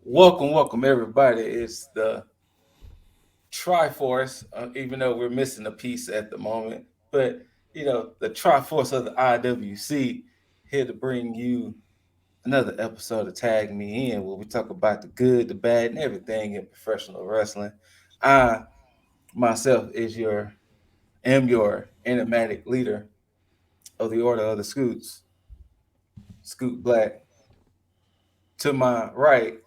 Welcome everybody. It's the Triforce, even though we're missing a piece at the moment. But, the Triforce of the IWC here to bring you another episode of Tag Me In, where we talk about the good, the bad, and everything in professional wrestling. I, myself, am your enigmatic leader of the Order of the Scoots, Scoot Black. To my right,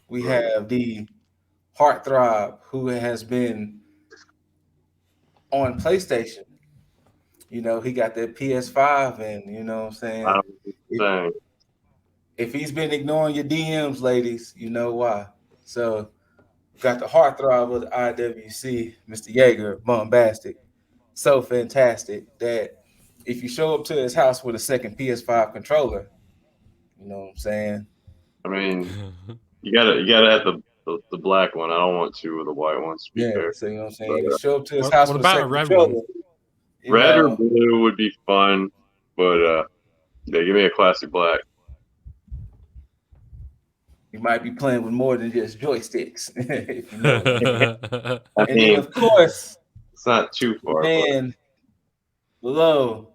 we have the heartthrob who has been on PlayStation. He got that PS5, and you know what I'm saying? If, if he's been ignoring your DMs, ladies, you know why. So, got the heartthrob of the IWC, Mr. Yeager, bombastic. So fantastic that if you show up to his house with a second PS5 controller, you know what I'm saying? I mean, you gotta have the black one. I don't want two of the white ones. To be fair. So you know what I'm saying? You show up to his house what with about a second a red controller. one? Red or blue would be fun, but yeah, give me a classic black. You might be playing with more than just joysticks, if you know what I mean. And then, of course, it's not too far. Man, Low,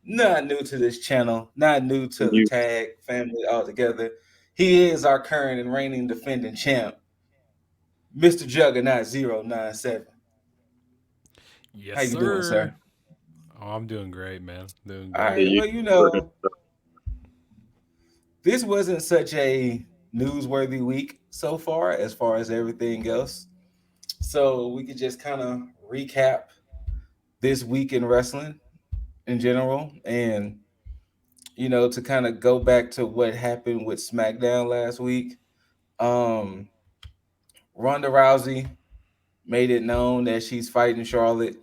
not new to this channel, not new to the Tag family altogether. He is our current and reigning defending champ, Mr. Juggernaut 097. Yes, How you doing, sir? Oh, I'm doing great, man. Doing great. All right, well, this wasn't such a newsworthy week so far as everything else. So we could just kind of recap this week in wrestling in general, and to kind of go back to what happened with SmackDown last week. Ronda Rousey made it known that she's fighting Charlotte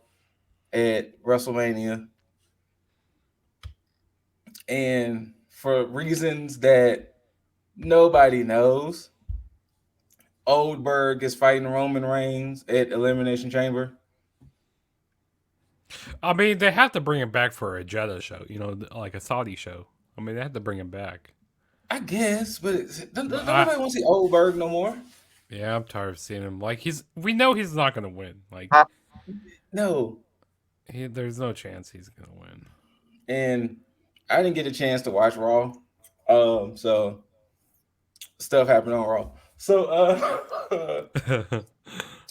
at WrestleMania, and for reasons that nobody knows, Goldberg is fighting Roman Reigns at Elimination Chamber. I mean, they have to bring him back for a Jeddah show, like a Saudi show. I mean, they have to bring him back. I guess, but don't nobody want to see Goldberg no more. Yeah, I'm tired of seeing him. Like we know he's not going to win. Like, no, there's no chance he's going to win. And I didn't get a chance to watch Raw, so stuff happened on Raw. So,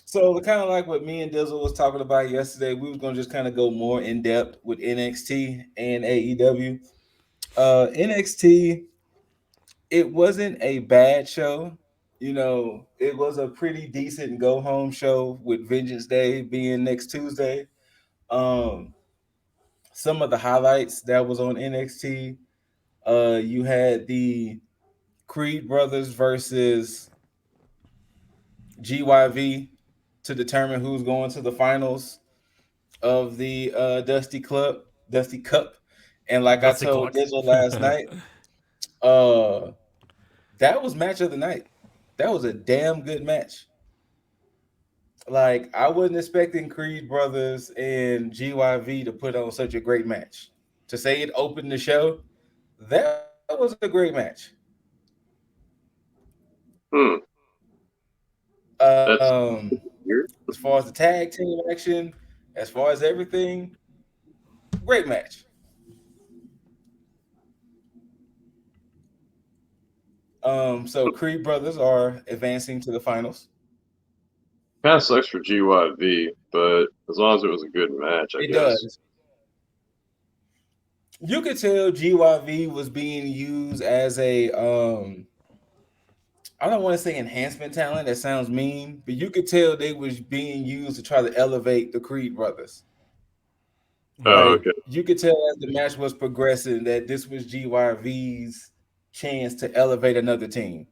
so kind of like what me and Dizzle was talking about yesterday, we was gonna just kind of go more in depth with NXT and AEW. NXT, it wasn't a bad show. It was a pretty decent go home show with Vengeance Day being next Tuesday. Some of the highlights that was on NXT, you had the Creed brothers versus GYV to determine who's going to the finals of the Dusty Cup. And like Dusty I told Dizzle last night, that was match of the night. That was a damn good match. Like, I wasn't expecting Creed brothers and GYV to put on such a great match. To say it opened the show, that was a great match. As far as the tag team action, as far as everything, great match. So Creed brothers are advancing to the finals. Kind of sucks for GYV, but as long as it was a good match, I guess. It does. You could tell GYV was being used as a I don't want to say enhancement talent. That sounds mean, but you could tell they was being used to try to elevate the Creed brothers. Oh, okay. You could tell as the match was progressing that this was GYV's chance to elevate another team.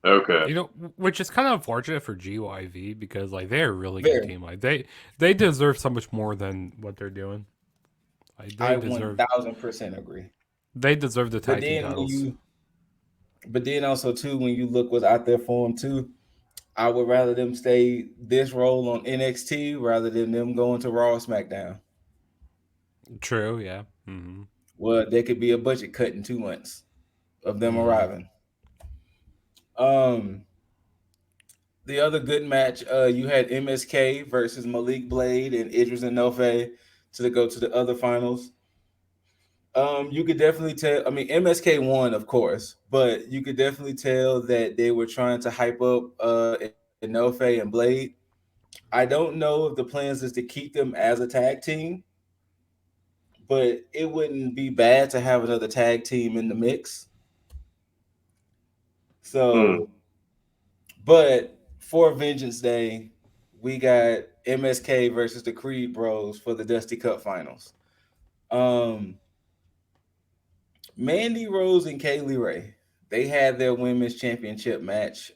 Okay. Which is kind of unfortunate for GYV because like they're a really good team. Like they deserve so much more than what they're doing. Like, I 1000% agree. They deserve the tag team titles. But then also too, when you look what's out there for them too, I would rather them stay this role on NXT rather than them going to Raw or SmackDown. True. Yeah. Mm-hmm. Well, there could be a budget cut in 2 months of them Mm-hmm. arriving. Um, the other good match, you had MSK versus Malik Blade and Idris and Nofe to go to the other finals. You could definitely tell. I mean, MSK won, of course, but you could definitely tell that they were trying to hype up Nofe and Blade. I don't know if the plans is to keep them as a tag team, but it wouldn't be bad to have another tag team in the mix. Hmm. So, but for Vengeance Day, we got MSK versus the Creed Bros for the Dusty Cup Finals. Um, Mandy Rose and Kaylee Ray, they had their women's championship match.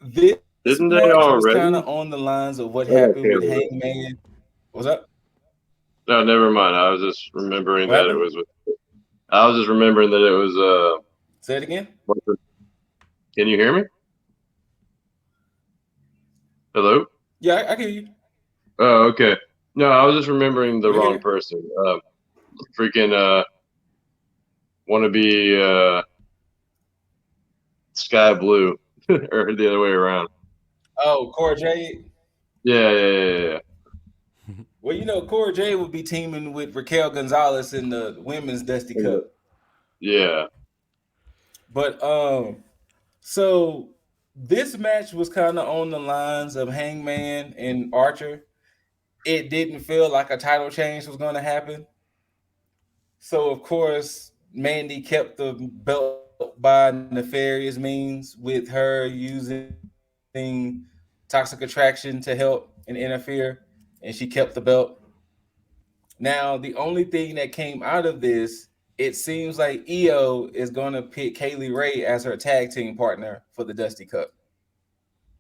This Didn't match they was kind of already? on the lines of what happened Oh, with okay, with it. Hangman. What's up? No, never mind. I was just remembering What that it happened? was with. I was just remembering that it was. Say it again. What's it- Can you hear me? Hello. Yeah, I can hear you. Oh, okay. No, I was just remembering the We wrong here. person. Freaking want to be sky blue, or the other way around. Oh, Cora Jade. Yeah, yeah, yeah, yeah. Well, Cora Jade would be teaming with Raquel Gonzalez in the women's Dusty Yeah. Cup. Yeah. But so this match was kind of on the lines of Hangman and Archer. It didn't feel like a title change was going to happen. So of course, Mandy kept the belt by nefarious means with her using toxic attraction to help and interfere, and she kept the belt. Now, the only thing that came out of this, it seems like EO is going to pick Kaylee Ray as her tag team partner for the Dusty Cup.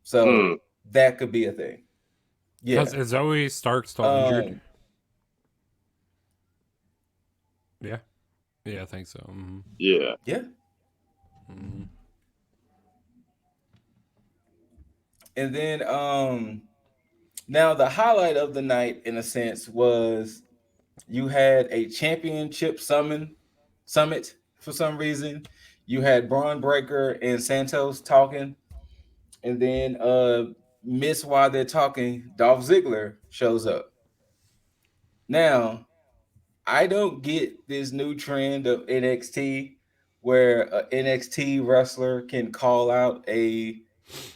So Hmm. that could be a thing. Has Yeah. is Zoe Stark still injured? Um. Yeah. Yeah, I think so. Mm-hmm. Yeah. Yeah. Mm-hmm. And then now the highlight of the night, in a sense, was you had a championship summit for some reason. You had Braun Breaker and Santos talking, and then miss while they're talking, Dolph Ziggler shows up. Now, I don't get this new trend of NXT where a NXT wrestler can call out a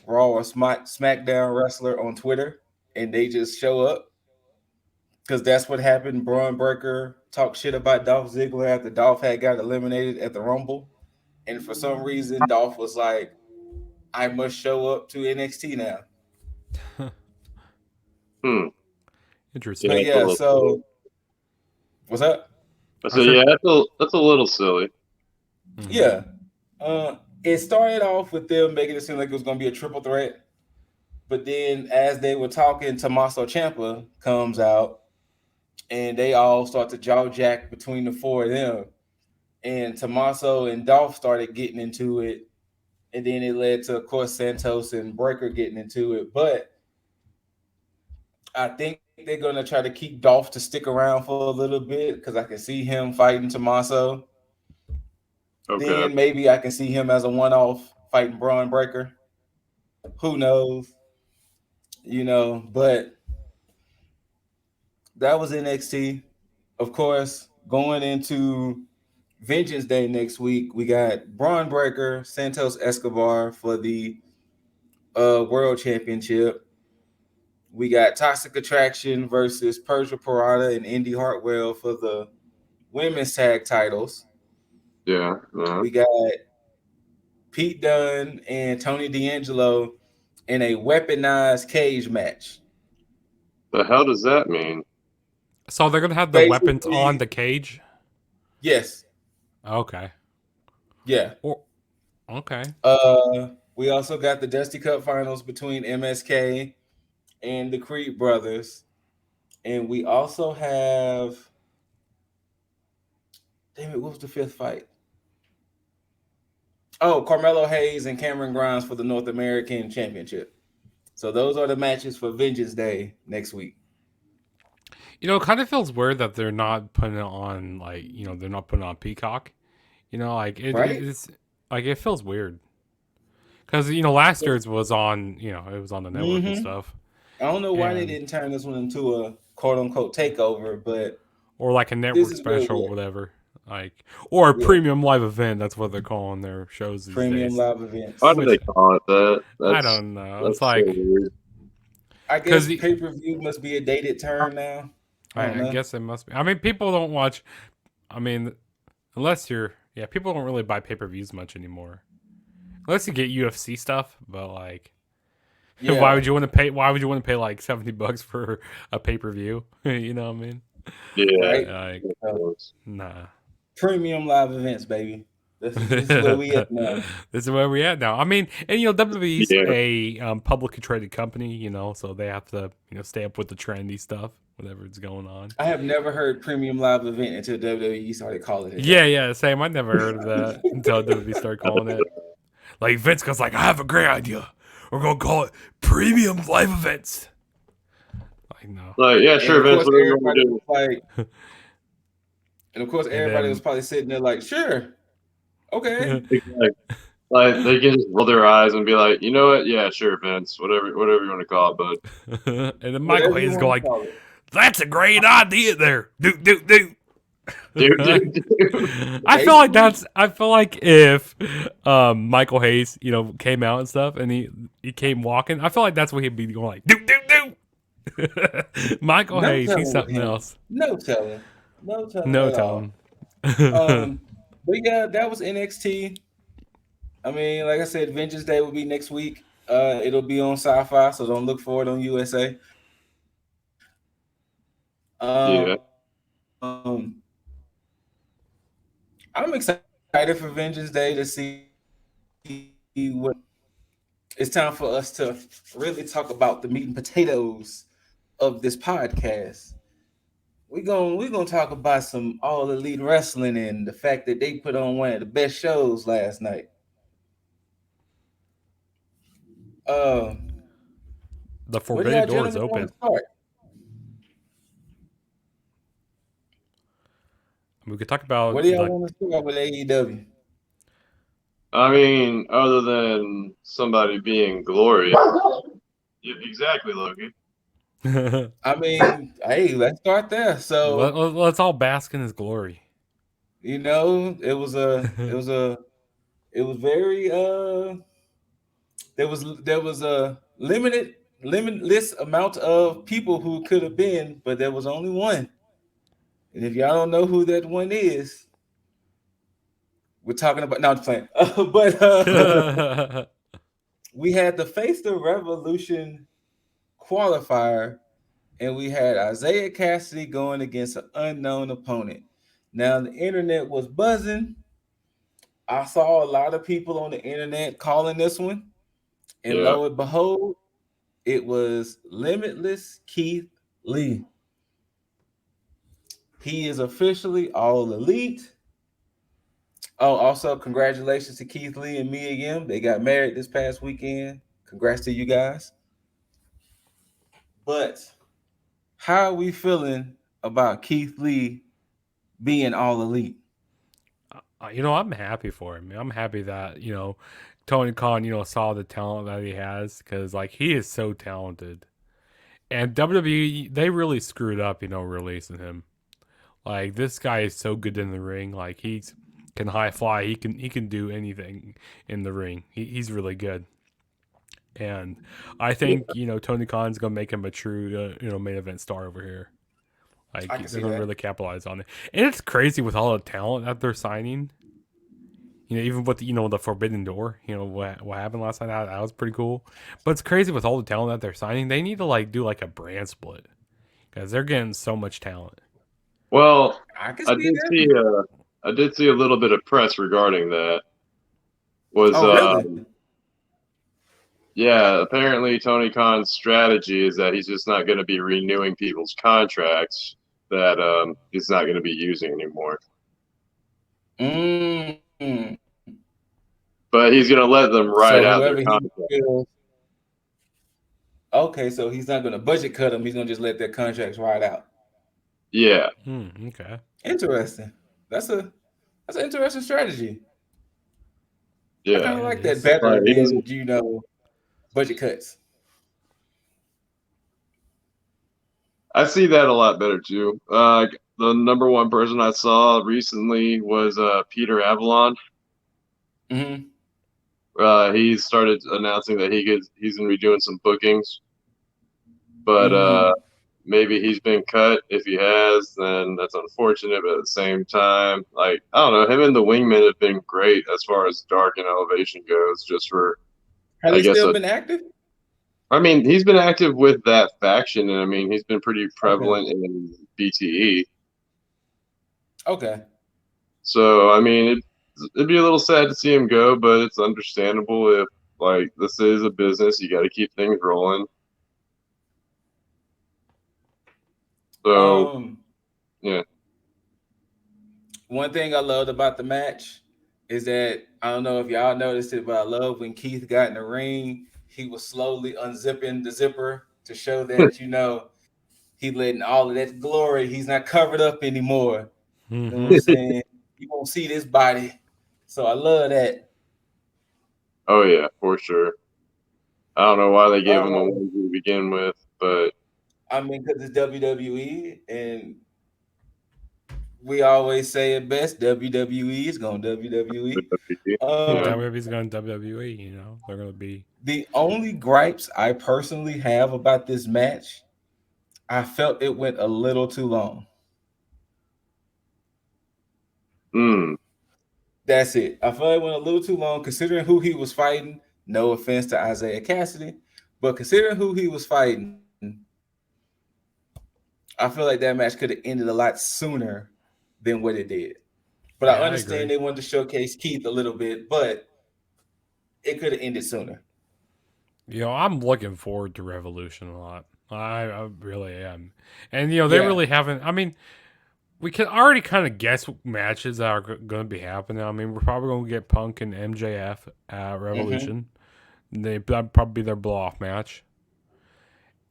Raw or SmackDown wrestler on Twitter and they just show up because that's what happened. Braun Breaker talked shit about Dolph Ziggler after Dolph had got eliminated at the Rumble, and for some reason Dolph was like, "I must show up to NXT now." Hmm. Yeah, But Interesting. that's a yeah, little silly. so what's up? I I'm said, sure. yeah, that's a little silly. Mm-hmm. Yeah, it started off with them making it seem like it was going to be a triple threat, but then as they were talking, Tommaso Ciampa comes out, and they all start to jaw jack between the four of them, and Tommaso and Dolph started getting into it, and then it led to, of course, Santos and Breaker getting into it. But I think they're gonna try to keep Dolph to stick around for a little bit because I can see him fighting Tommaso. Okay. Then maybe I can see him as a one-off fighting Braun Breaker. Who knows? But that was NXT. Of course, going into Vengeance Day next week, we got Braun Breaker, Santos Escobar for the World Championship. We got Toxic Attraction versus Persia Parada and Indy Hartwell for the women's tag titles. Yeah. We got Pete Dunne and Tony D'Angelo in a weaponized cage match. The hell does that mean? So they're gonna have the weapons on Basically, the cage. yes, Okay. yeah. Or okay. We also got the Dusty Cup Finals between MSK and the Creed brothers, and we also have. Damn it! What was the fifth fight? Oh, Carmelo Hayes and Cameron Grimes for the North American Championship. So those are the matches for Vengeance Day next week. You know, it kind of feels weird that they're not putting it on like they're not putting it on Peacock. You know, like Right? it's like it feels weird because last year's was on it was on the network and Mm-hmm. stuff, I don't know why they and didn't turn this one into a quote unquote takeover, but or like a this network is where special we or at. whatever, like or a Yeah. premium live event. That's what they're calling their shows these Premium days. live Why events. do they Which call it that? I don't know. It's That's so like weird. I because guess pay-per-view must be a dated term now. I don't I know. guess it must be. I mean, people don't watch. I mean, unless you're people don't really buy pay per views much anymore. Unless you get UFC stuff, but like, why Yeah. would you want to pay? Why would you want to pay like $70 for a pay per view? You know what I mean? Yeah. Right. Like, Of Uh, course. nah. Premium live events, baby. This is where we at now. This is where we at now. I mean, and WWE's Yeah. a publicly traded company, so they have to stay up with the trendy stuff, whatever is going on. I have never heard premium live event until WWE started calling it Yeah, that. yeah, same. I never heard of that until WWE started calling it. Like Vince goes like, I have a great idea. We're gonna call it Premium Live Events. Like no. Like, yeah, And sure, of Vince, course, whatever you want everybody to was do. like, and of course, And everybody was then probably sitting there like, sure, okay. Like they can just roll their eyes and be like, you know what? Yeah, sure, Vince. Whatever you want to call it, bud. and then Michael Whatever you Hayes go want to like, call it. that's a great idea there. Do. Dude. I feel like if Michael Hayes, came out and stuff and he came walking, I feel like that's what he'd be going like, do. Michael No Hayes, he's telling with something him. else. No telling. No telling No at all. telling. But yeah, that was NXT. I mean, like I said, Vengeance Day will be next week. It'll be on Sci-Fi, so don't look for it on USA. Yeah. I'm excited for Vengeance Day to see what it's time for us to really talk about the meat and potatoes of this podcast. We're gonna talk about some all elite wrestling and the fact that they put on one of the best shows last night. Uh, The where do forbidden y'all door is gentlemen want open. to start? We could talk about Where do y'all want to start with AEW? I mean, other than somebody being glorious. Yeah, exactly, Logan. I mean, hey, let's start there. So let's all bask in his glory. it was very there was a limitless amount of people who could have been, but there was only one. And if y'all don't know who that one is, we're talking about. No, I'm just playing. But we had the Face the Revolution qualifier, and we had Isaiah Cassidy going against an unknown opponent. Now the internet was buzzing. I saw a lot of people on the internet calling this one, and Yeah. lo and behold, it was Limitless Keith Lee. He is officially all elite. Oh, also congratulations to Keith Lee and Mia Yim. They got married this past weekend. Congrats to you guys. But how are we feeling about Keith Lee being all elite? I'm happy for him. I'm happy that Tony Khan saw the talent that he has because like he is so talented, and WWE they really screwed up releasing him. Like this guy is so good in the ring. Like he's can high fly. He can do anything in the ring. He's really good. And I think Tony Khan's gonna make him a true main event star over here. I Like can they're see gonna that. really capitalize on it. And it's crazy with all the talent that they're signing. Even with the Forbidden Door, what happened last night, that was pretty cool. But it's crazy with all the talent that they're signing. They need to do like a brand split because they're getting so much talent. Well, I can I see did see that. I did see a little bit of press regarding that. Was Oh, really? Yeah, apparently Tony Khan's strategy is that he's just not going to be renewing people's contracts that he's not going to be using anymore. Mm. but he's gonna let them ride So out their whoever he contract. feels, okay, so he's not going to budget cut them. He's going to just let their contracts ride out. Yeah, Okay. Interesting. That's a that's an interesting strategy. I kind yeah. of Yeah, it like that is. better Like, he's, than budget cuts. I see that a lot better too. The number one person I saw recently was Peter Avalon. Mm-hmm. He started announcing that he's gonna be doing some bookings, but Mm. maybe he's been cut. If he has, then that's unfortunate. But at the same time, like, I don't know, him and the Wingmen have been great as far as Dark and Elevation goes. Just for, Has I he guess, still been active? I mean, he's been active with that faction, and I mean, he's been pretty Okay. prevalent in BTE. Okay. So I mean, it'd be a little sad to see him go, but it's understandable if, like, this is a business, you got to keep things rolling. So Um, yeah, one thing I loved about the match is that I don't know if y'all noticed it, but I love when Keith got in the ring, he was slowly unzipping the zipper to show that he letting all of that glory. He's not covered up anymore. You know what I'm saying? You won't see this body. So I love that. oh yeah, for sure. I don't know why they gave him a Um, onesie to begin with, but I mean, because it's WWE, and we always say it best: WWE is going WWE. yeah, WWE's going to WWE. You know, they're going to be. The only gripes I personally have about this match, I felt it went a little too long. mm, That's it. I felt it went a little too long considering who he was fighting. No offense to Isaiah Cassidy, but considering who he was fighting, I feel like that match could have ended a lot sooner than what it did. But I Yeah, I understand agree. they wanted to showcase Keith a little bit, but it could have ended sooner. You know, I'm looking forward to Revolution a lot. I really am. And, you know, they Yeah. really haven't. I mean, we can already kind of guess matches that are going to be happening. I mean, we're probably going to get Punk and MJF at Mm-hmm. Revolution. That'd probably be their blow off match.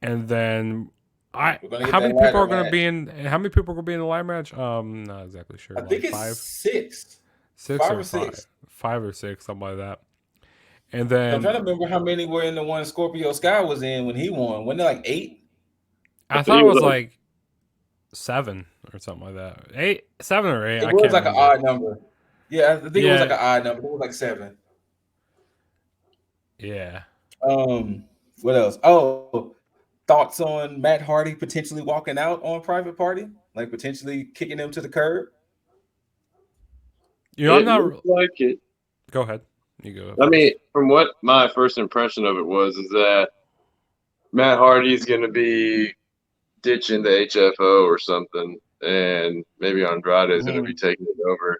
And then We're gonna get how that many people ladder are going to be match. in? How many people are going to be in the live match? Not exactly sure. I think Like it's five, six, six five or or five, six. five or six, something like that. And I'm trying to then remember how many were in the one Scorpio Sky was in when he won. Wasn't it like eight? I I think thought it it was was like, like seven or something like that. Eight, seven or eight. It I was can't like an remember. odd number. Yeah, I think it was like Yeah, an odd number. It was like seven. yeah. Um, what else? Oh, thoughts on Matt Hardy potentially walking out on Private Party, like potentially kicking him to the curb? You know, I'm it not. looks like it. Go ahead. You go I mean, first. from what my first impression of it was, is that Matt Hardy's going to be ditching the HFO or something, and maybe Andrade is going to be Mm-hmm. taking it over.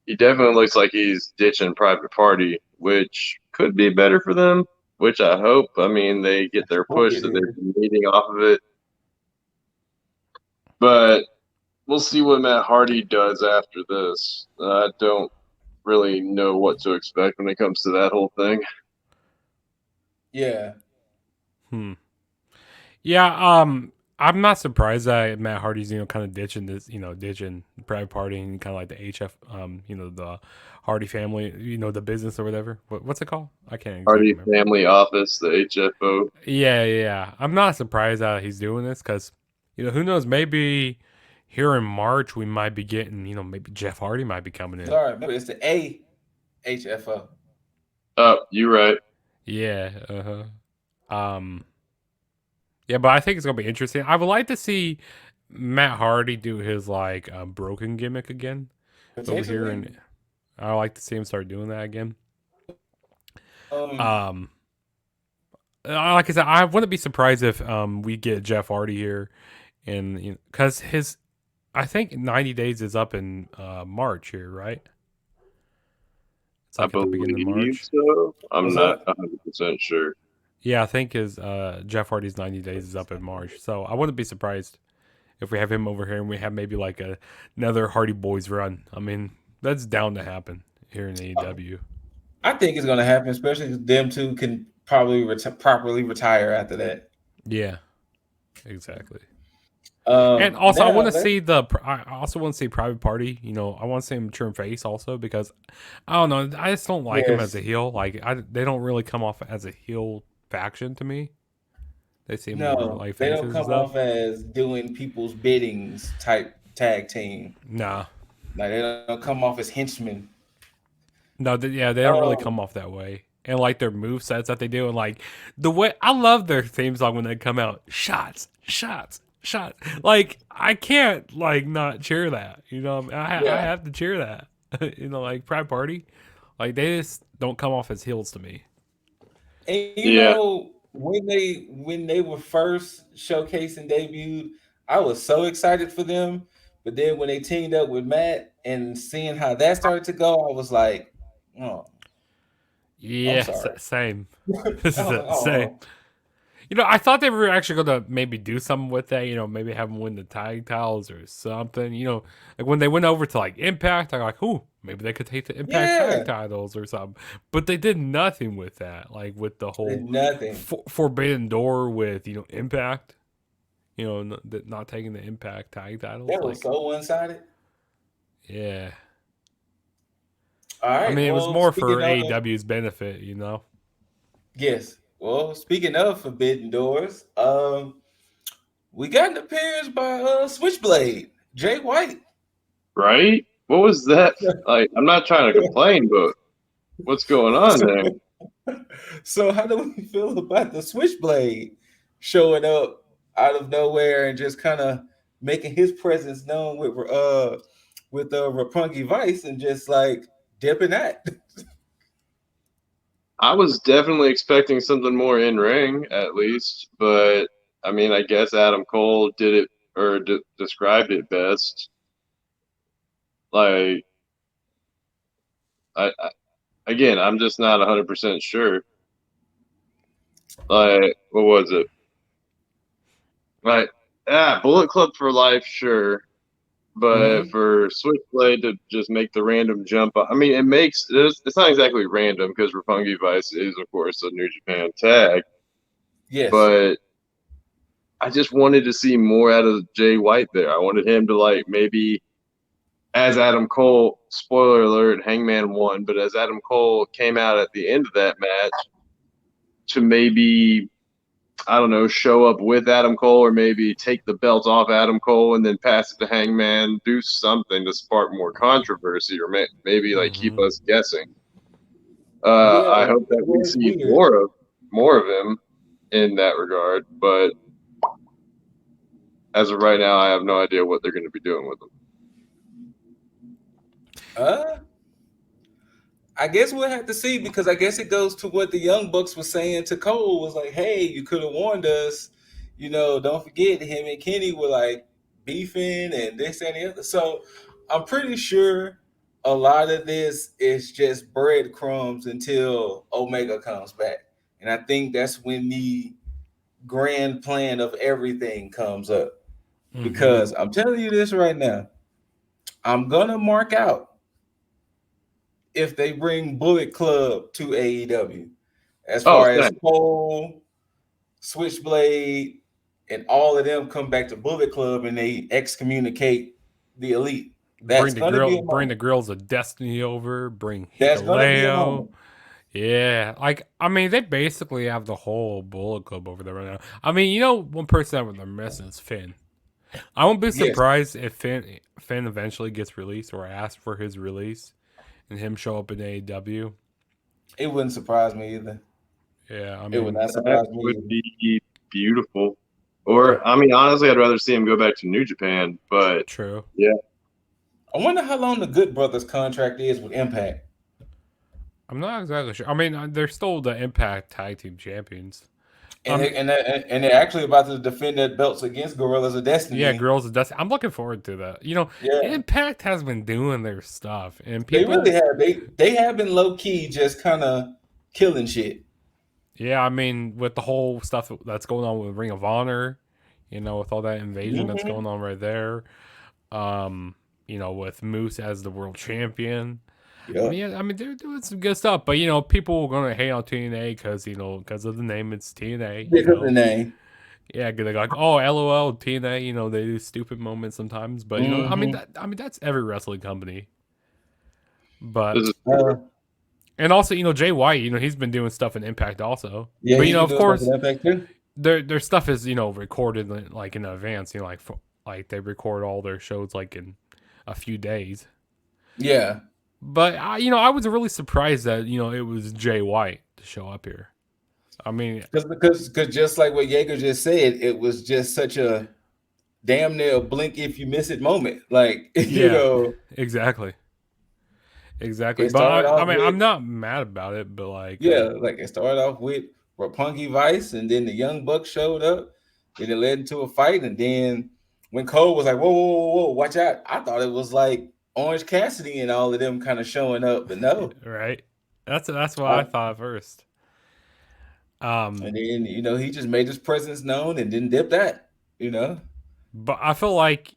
He definitely looks like he's ditching Private Party, which could be better for them, which I hope. I mean, they get their Hope push it that they've is. been needing off of it. But we'll see what Matt Hardy does after this. I don't really know what to expect when it comes to that whole thing. Yeah. Hmm. Yeah. I'm not surprised that Matt Hardy's kind of ditching this, ditching Private Party and kind of like the HF, the Hardy family, the business or whatever. What's it called? I can't exactly Hardy remember. Family Office, the HFO. Yeah, yeah. I'm not surprised that he's doing this because, who knows? Maybe here in March we might be getting, maybe Jeff Hardy might be coming in. Sorry, remember it's the AHFO. Oh, you're right. Yeah. Um. Yeah, but I think it's gonna be interesting. I would like to see Matt Hardy do his like broken gimmick again over here, Potentially. and I would like to see him start doing that again. Um, Um. Like I said, I wouldn't be surprised if we get Jeff Hardy here, and because his I think 90 days is up in March here, right? It's I like at the beginning of believe March. so. I'm what's not up? 100% sure. Yeah, I think his Jeff Hardy's 90 days is up in March. So I wouldn't be surprised if we have him over here and we have maybe like another Hardy Boys run. I mean, that's down to happen here in AEW. I think it's gonna happen, especially 'cause them two can probably properly retire after that. Yeah, exactly. And also, I want Now to let's see the. I also want to see Private Party. You know, I want to see him turn face also because I don't know. I just don't like him as a yes. heel. Like, they don't really come off as a heel faction to me. They seem more No, like they don't faces and come stuff. off as doing people's biddings type tag team. Nah, Like they don't come off as henchmen. no, yeah, they don't really Um, come off that way. And like their move sets that they do, and like the way I love their theme song when they come out, shots, shots, shots. Like I can't like not cheer that. You know, I yeah. have to cheer that. You know, like Pride Party, like they just don't come off as heels to me. And you Yeah, know, when they were first showcased and debuted, I was so excited for them. But then when they teamed up with Matt and seeing how that started to go, I was like, oh, I'm Yeah, sorry. same. This I is was like, it. Same. oh, You know, I thought they were actually going to maybe do something with that. You know, maybe have them win the tag titles or something. You know, like when they went over to like Impact, I'm like, ooh, maybe they could take the Impact tag yeah. titles or something. But they did nothing with that. Like with the Did whole nothing. Forbidden Door with Impact. You know, not taking the Impact tag titles. That was Like, so one-sided. yeah. All I right. mean, it was Well, more speaking for of AEW's benefit. You know. yes. Well, speaking of Forbidden Doors, we got an appearance by Switchblade, Jay White. right. What was that? Like, I'm not trying to complain, but what's going on there? So how do we feel about the Switchblade showing up out of nowhere and just kind of making his presence known with Roppongi Vice and just like dipping that? I was definitely expecting something more in ring, at least, but I mean, I guess Adam Cole did it or described it best. Like, again, I'm just not 100% sure. Like, what was it? Like, Bullet Club for life, sure, but Mm-hmm. for Switchblade to just make the random jump, I mean, it's not exactly random because Roppongi Vice is, of course, a New Japan tag, Yes. but I just wanted to see more out of Jay White there. I wanted him to like maybe as Adam Cole, spoiler alert, Hangman won, but as Adam Cole came out at the end of that match to maybe I don't know, show up with Adam Cole or maybe take the belt off Adam Cole and then pass it to Hangman, do something to spark more controversy or maybe like keep Hmm. us guessing. Yeah, I hope it that we was see weird. more of him in that regard, but as of right now, I have no idea what they're going to be doing with him. Uh, I guess we'll have to see because I guess it goes to what the Young Bucks were saying to Cole was like, hey, you could have warned us. You know, don't forget him and Kenny were like beefing and this and the other. So I'm pretty sure a lot of this is just breadcrumbs until Omega comes back. And I think that's when the grand plan of everything comes up. Hmm. Because I'm telling you this right now, I'm gonna mark out if they bring Bullet Club to AEW. As Oh, far as thanks. Cole, Switchblade, and all of them come back to Bullet Club and they excommunicate the Elite. That's gonna be a Bring the moment. grills of destiny over. Bring That's gonna be a Hikuleo. moment. Yeah, like I mean, they basically have the whole Bullet Club over there right now. I mean, you know, one person that they're missing is Finn. I won't be Yes, surprised if Finn eventually gets released or asked for his release and him show up in AEW. it wouldn't surprise me either. Yeah, I It would mean, not That surprise me would either. be beautiful. Or, I mean, honestly, I'd rather see him go back to New Japan, but true. yeah, I wonder how long the Good Brothers contract is with Impact. I'm not exactly sure. I mean, they're still the Impact Tag Team Champions. And they're actually about to defend their belts against Gorillas of Yeah, Destiny. Girls of Destiny. I'm looking forward to that. You know, Yeah, Impact has been doing their stuff, and they really people. have. They have been low key, just kind of killing shit. Yeah, I mean, with the whole stuff that's going on with Ring of Honor, you know, with all that invasion that's Hmm. going on right there, you know, with Moose as the world champion. I Yeah. mean, yeah, I mean they're doing some good stuff, but people are gonna hate on TNA because because of the name. It's TNA. Because of the name. Yeah, they're like, oh, LOL, TNA. They do stupid moments sometimes, but Mm-hmm. that's every wrestling company. But This is Uh, and also, Jay White, he's been doing stuff in Impact also. yeah, But he's been of doing stuff course, in Impact too. their stuff is recorded like in advance. Like they record all their shows like in a few days. Yeah. But I was really surprised that it was Jay White to show up here. I mean, Because just like what Yeager just said, it was just such a damn near blink if you miss it moment. Like, yeah, exactly, exactly. it But started I off mean, with I'm not mad about it. But like, like it started off with Rapunky Vice, and then the Young Bucks showed up. Then it led into a fight, and then when Cole was like, "Whoa, whoa, whoa, whoa, watch out!" I thought it was like Orange Cassidy and all of them kind of showing up, but no. right? That's what I I, thought at first. and then he just made his presence known and didn't dip that. You know. But I feel like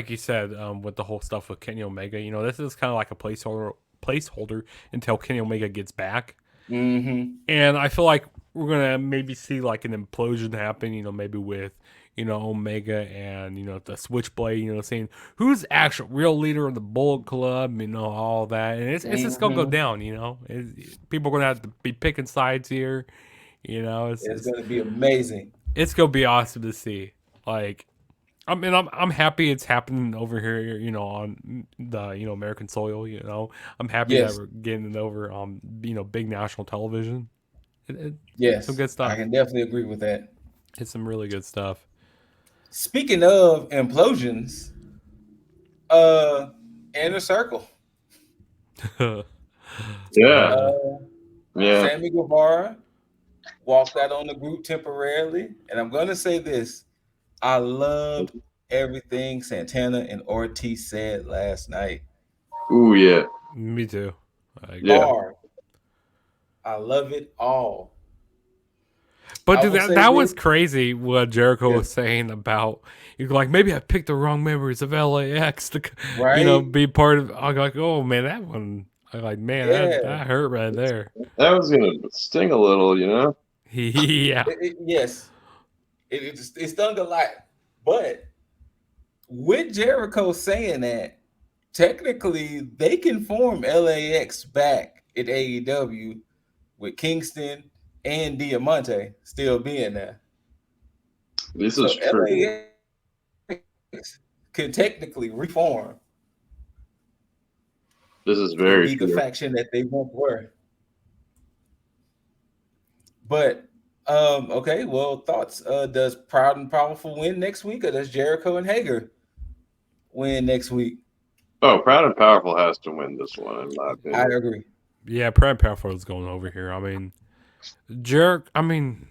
you said, with the whole stuff with Kenny Omega, this is kind of like a placeholder until Kenny Omega gets back. Mm-hmm. And I feel like we're gonna maybe see like an implosion happen, maybe with Omega and the Switchblade, saying who's the actual real leader of the Bullet Club, all that, and it's just gonna go Mm-hmm. down, people are gonna have to be picking sides here, It's gonna be amazing. it's gonna be awesome to see. Like, I mean, I'm happy it's happening over here, on the American soil. I'm happy that Yes, we're getting it over on big national television. It's some yes, good I stuff. can definitely agree with that. It's some really good stuff. Speaking of implosions, uh, Inner Circle, yeah, uh, uh, yeah. Sammy Guevara walked out on the group temporarily, and I'm gonna say this: I loved everything Santana and Ortiz said last night. Ooh, yeah, Me too. I yeah. agree. Bar, I love it all. But I dude, will that say that this: was crazy what Jericho yes, was saying about you're like maybe I picked the wrong members of LAX to right, be part of. I'm like, oh man, that one. I'm like, man, yeah, that hurt right there. That was gonna sting a little, you know. Yeah. yes, it stung a lot, but with Jericho saying that, technically they can form LAX back at AEW with Kingston and Diamante still being there. This is So true. LAX can technically reform This is and very be the true. faction that they once were. But okay, well, thoughts. Does Proud and Powerful win next week, or does Jericho and Hager win next week? Oh, Proud and Powerful has to win this one, in my I opinion. agree. Yeah, Prime Powerful is going over here. I mean, I mean,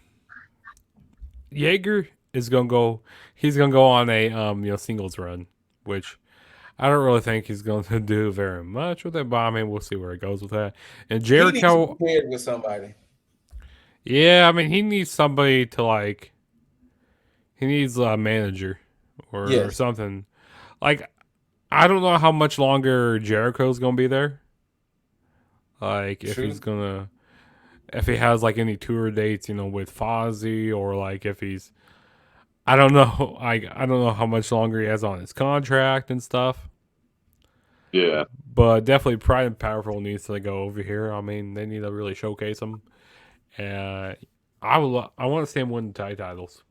Yeager is gonna go. He's gonna go on a singles run, which I don't really think he's going to do very much with it. But I mean, we'll see where it goes with that. And He needs to be Jericho, paired with somebody. yeah, I mean, he needs somebody to like. He needs a manager or Yes, something. Like, I don't know how much longer Jericho's gonna be there. Like, true. if he has like any tour dates, with Fozzy, or like if he's I don't know. I don't know how much longer he has on his contract and stuff. Yeah, But definitely Pride and Powerful needs to go over here. I mean, they need to really showcase him. And I want to see him win the tag titles.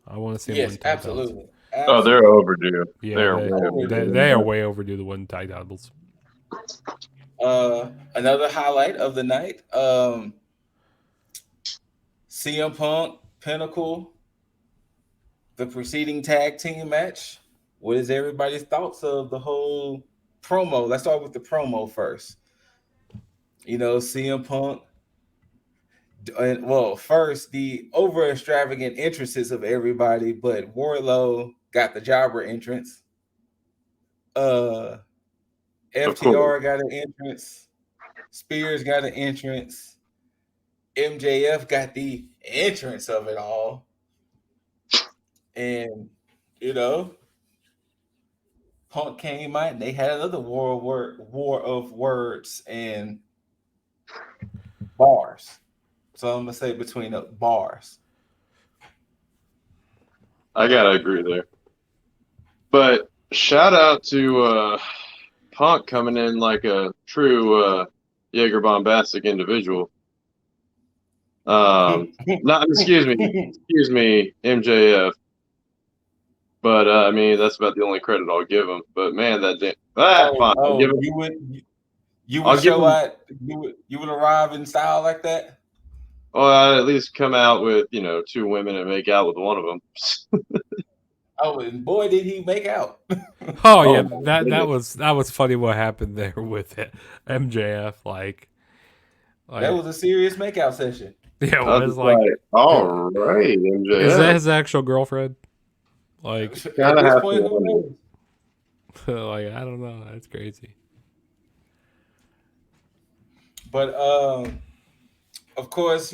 I want to see him win Yes, tag titles. absolutely. oh, they're Absolutely. overdue. Yeah, They're they way they, Overdue. overdue. they are way overdue to win tag titles. Another highlight of the night. CM Punk, Pinnacle, the preceding tag team match. What is everybody's thoughts of the whole promo? Let's start with the promo first. CM Punk. And well, first the over extravagant entrances of everybody, but Warlow got the jobber entrance. Uh, Of course. FTR got an entrance. Spears got an entrance. MJF got the entrance of it all. And, you know, Punk came out and they had another war of words and bars. So I'm gonna say between the bars. I gotta agree there. But shout out to Punk coming in like a true Yeager bombastic individual. Not excuse me, MJF. But I mean, that's about the only credit I'll give him. But man, fine. I'll give him. You would I'll give show him. out. You would arrive in style like that. Well, I'd at least come out with 2 women and make out with one of them. Oh, and boy, did he make out! Oh yeah, my that goodness. was funny what happened there with it. MJF like That was a serious makeout session. yeah, it I was was just like like, all right, is that MJF. his actual girlfriend? Like At Kind of this have point, to who wonder. knows? like I don't know, that's crazy. But of course,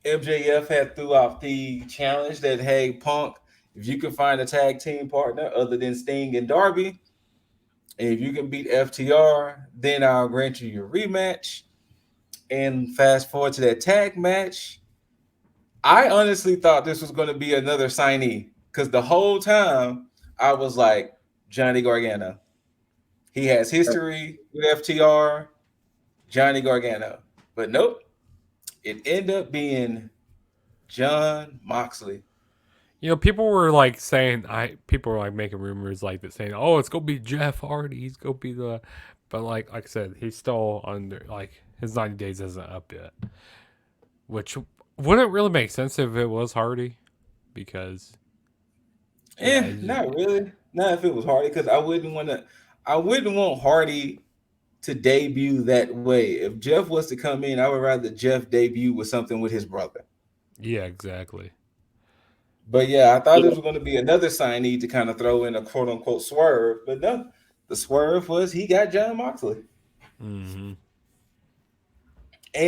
MJF had threw out the challenge that hey, Punk, if you can find a tag team partner other than Sting and Darby, and if you can beat FTR, then I'll grant you your rematch. And fast forward to that tag match, I honestly thought this was going to be another signee because the whole time I was like Johnny Gargano. He has history with FTR, Johnny Gargano, but nope, it ended up being John Moxley. People were like saying people were like making rumors like that saying, "Oh, it's gonna be Jeff Hardy. He's gonna be the," but like I said, he's still under like his 90 days isn't up yet, which wouldn't really make sense if it was Hardy, because Not really. Not if it was Hardy, because I wouldn't want Hardy to debut that way. If Jeff was to come in, I would rather Jeff debut with something with his brother. yeah, exactly. But yeah, I thought this was going to be another signee to kind of throw in a quote unquote swerve, but no, the swerve was he got John Moxley, Mm-hmm.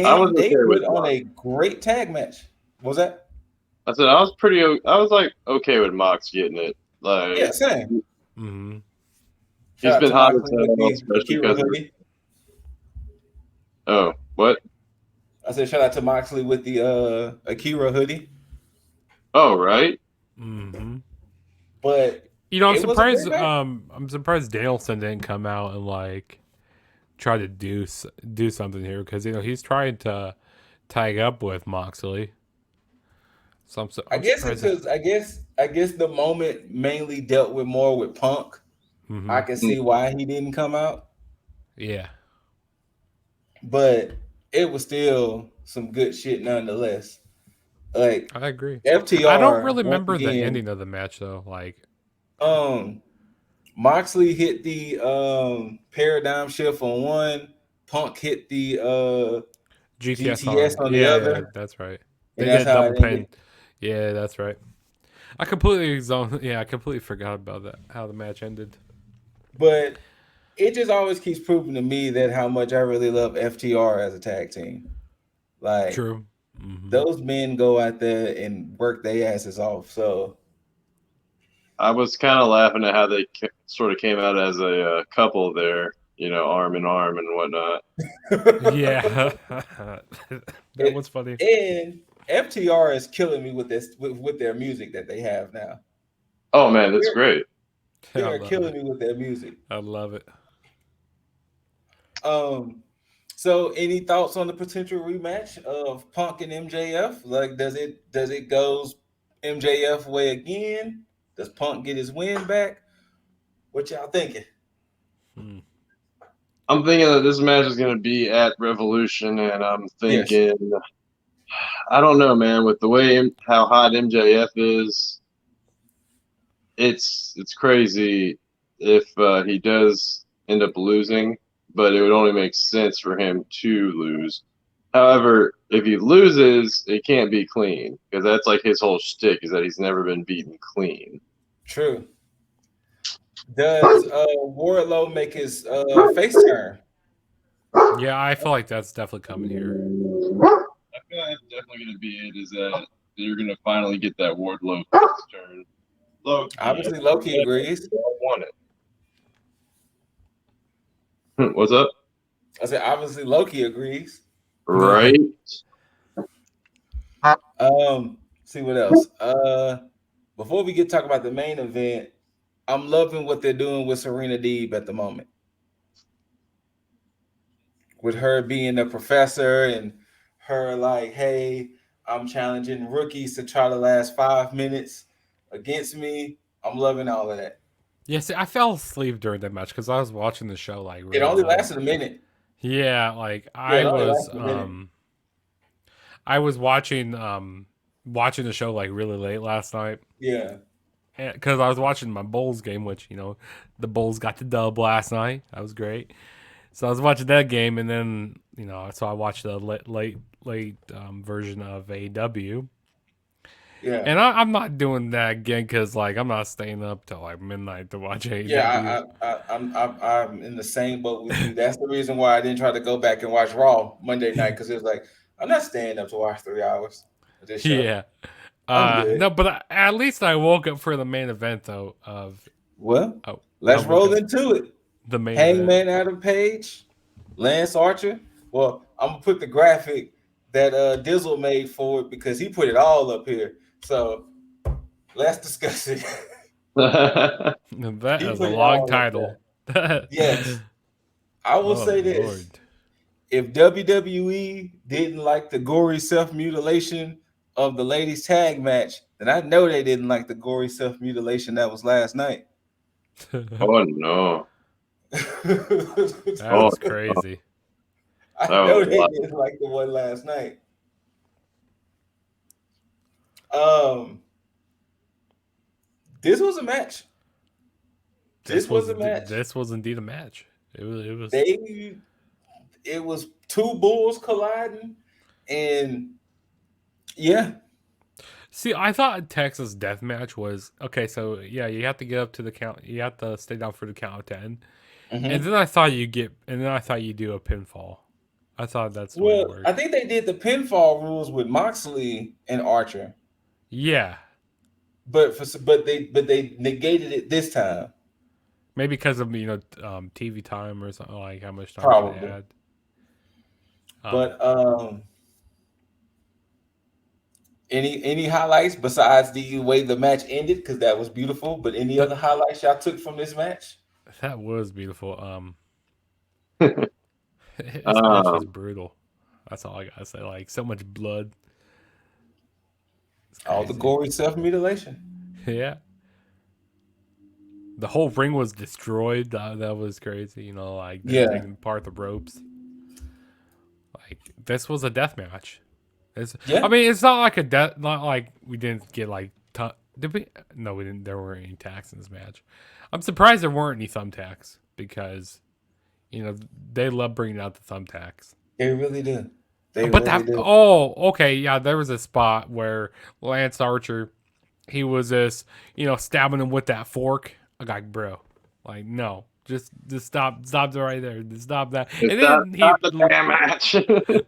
I was and they okay with put on Mox. a great tag match. What was that? I said I was pretty. I was like okay with Mox getting it. Yeah, Like same. Mm-hmm. he's Shout out been to hot as Moxley with hell, the especially Akira because hoodie. oh what? I said shout out to Moxley with the Akira hoodie. Oh right. Mm-hmm. But I'm it was a great surprised. match. I'm surprised Danielson didn't come out and like try to do something here, because he's trying to tag up with Moxley. So I I'm guess it's surprised. because I guess the moment mainly dealt with more with Punk. I Mm-hmm. can see why he didn't come out, Yeah, but it was still some good shit nonetheless. Like I agree. I don't FTR really once remember the again. ending of the match though. Like, Um, Moxley hit the paradigm shift on one. Punk hit the GTS GTS on. on the Yeah, other, that's right. and They that's did how double it ended. pin. Yeah, that's right. I completely zoned. Yeah, I completely forgot about that. How the match ended. But it just always keeps proving to me that how much I really love FTR as a tag team. Like True. Mm-hmm. those men go out there and work their asses off. So I was kind of laughing at how they sort of came out as a couple there, arm in arm and whatnot. Yeah, that was funny. and FTR is killing me with this with their music that they have now. Oh man, that's They're, great. they I are love killing it. me with their music. I love it. So any thoughts on the potential rematch of Punk and MJF? Like, does it goes MJF way again? Does Punk get his win back? What y'all thinking? Hmm. I'm thinking that this match is going to be at Revolution, and I'm Yes, thinking, I don't know, man, with the way how hot MJF is, it's crazy if he does end up losing, but it would only make sense for him to lose. However, if he loses, it can't be clean because that's like his whole shtick is that he's never been beaten clean. true. Does Wardlow make his face turn? Yeah, I feel like that's definitely coming here. I feel like that's definitely going to be it. Is that you're going to finally get that Wardlow turn? Loki, Obviously, Loki agrees. I want it. What's up? I said obviously Loki agrees. Right. See what else. Before we get talk about the main event, I'm loving what they're doing with Serena Deeb at the moment. With her being a professor and her like, hey, I'm challenging rookies to try to last 5 minutes against me. I'm loving all of that. Yeah, see, I fell asleep during that match because I was watching the show like It really only late. lasted a minute. Yeah, like Yeah, it only lasted a minute. I was watching the show like really late last night. Yeah. Because I was watching my Bulls game, which the Bulls got the dub last night. That was great. So I was watching that game, and then so I watched the late version of AEW. Yeah. And I'm not doing that again because like I'm not staying up till like midnight to watch AEW. Yeah, I'm in the same boat with you. That's the reason why I didn't try to go back and watch Raw Monday night because it was like I'm not staying up to watch 3 hours of this show. Yeah. I'm good. No, but at least I woke up for the main event though. Let's roll into it. The main Hangman event. Adam Page, Lance Archer. Well, I'm gonna put the graphic that Dizzle made for it because he put it all up here. So let's discuss it. That is a long title. Yes. I will say this. Lord. If WWE didn't like the gory self-mutilation of the ladies tag match, then I know they didn't like the gory self-mutilation that was last night. Oh no. That was crazy. I know they didn't like the one last night. This was a match. This was a match. This was indeed a match. It was. It was two bulls colliding, and yeah. See, I thought Texas Death Match was okay. So yeah, you have to get up to the count. You have to stay down for the count of 10, and then I thought you do a pinfall. I thought that's the way it worked. I think they did the pinfall rules with Moxley and Archer. Yeah, but they negated it this time. Maybe because of TV time or something, like how much time probably they had. But any highlights besides the way the match ended, because that was beautiful, but any other highlights y'all took from this match? That was beautiful. This match was brutal. That's all I gotta say. Like so much blood. All the gory self-mutilation. Yeah. The whole ring was destroyed. That was crazy. Like taking apart the ropes. Like this was a death match. I mean, it's not like not like we didn't get like. Did we? No, we didn't. There weren't any tacks in this match. I'm surprised there weren't any thumbtacks because, they love bringing out the thumbtacks. They really do. Okay, yeah. There was a spot where Lance Archer, he was just stabbing him with that fork. I got bro, like no. Just stop it right there. Just stop that. And then stop the damn match.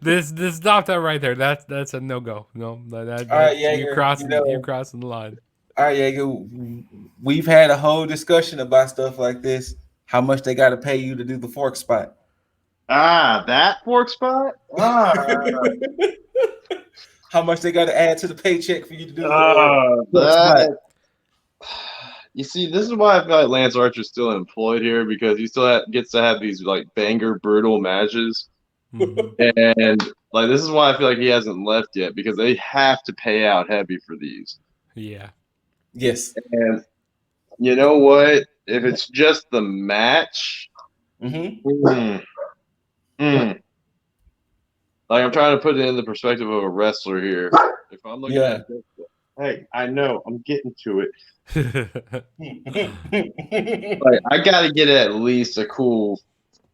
this stop that right there. That's a no go. No, you're crossing the line. All right, Yeager, we've had a whole discussion about stuff like this. How much they got to pay you to do the fork spot? That fork spot? How much they got to add to the paycheck for you to do the fork spot? You see, this is why I feel like Lance Archer's still employed here, because he still gets to have these like banger brutal matches, and like this is why I feel like he hasn't left yet, because they have to pay out heavy for these. Yeah. Yes. And you know what? If it's just the match, like I'm trying to put it in the perspective of a wrestler here. If I'm looking at this, hey, I know I'm getting to it. Like, I got to get at least a cool